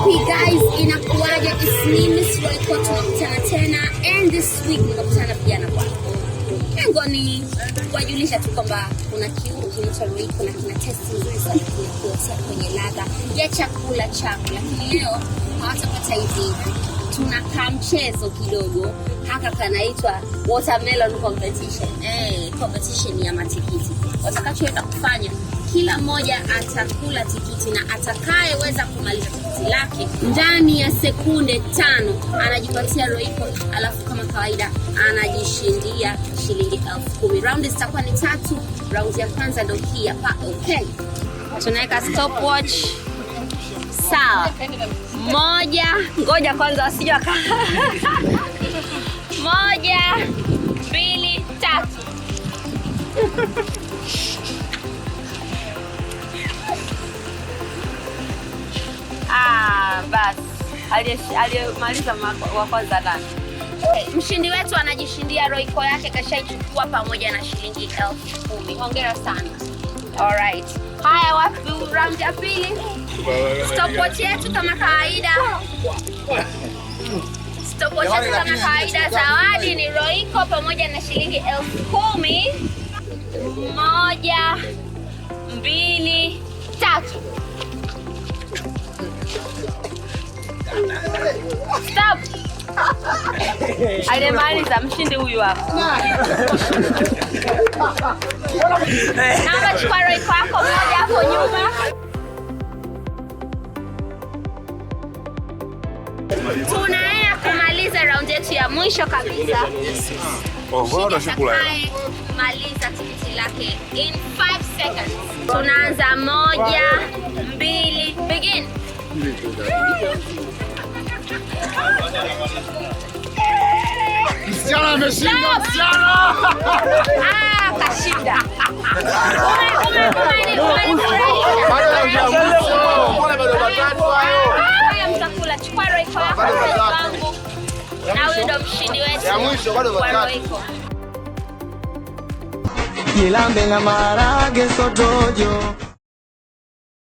Vipi guys, inakuwaje? It's me Miss Royco, tunakutana tena and this week tunakutana vijana kwa lengo ni kuwajulisha tu kwamba kuna kiungo kinaitwa Royco na kina test nzuri sana kuotea kwenye ladha ya chakula chako. Lakini leo hawatapata hivi, tuna kamchezo kidogo haka kanaitwa watermelon competition. Competition ya matikiti. Watakachoenda kufanya, kila mmoja atakula tikiti na atakayeweza kumaliza tikiti lake ndani ya sekunde 5 anajipatia Royco, alafu kama kawaida anajishindia shilingi 10,000. Round zitakuwa ni 3. Round ya kwanza ndio hii hapa. Okay, tunaweka stopwatch. Sawa. 1, ngoja kwanza wasije waka 1, 2, 3. Bas. Aliyemaliza wa kwanza nani? Mshindi wetu anajishindia Royco yake, kashaichukua pamoja na shilingi 10,000. Hongera sana. Alright. Haya, wapi round ya pili? Stopwatch yetu kama kawaida. Stopwatch yetu kama kawaida, zawadi ni Royco pamoja na shilingi 10,000. 1, 2, 3. Stop. Alimaliza mshindi huyu hapa. Naomba chukua Royco yako moja hapo nyuma. Tunaenda kumaliza round yetu ya mwisho kabisa. Maliza tikiti lake in 5 seconds. Tunaanza 1, 2, begin. Msichana ameshinda, msichana! Kashinda. Haya, mtakula. Chukua Royco yako wangu. Na huyo ndo mshindi wetu. Ya mwisho bado Royco. Nilambe na marage sotojo.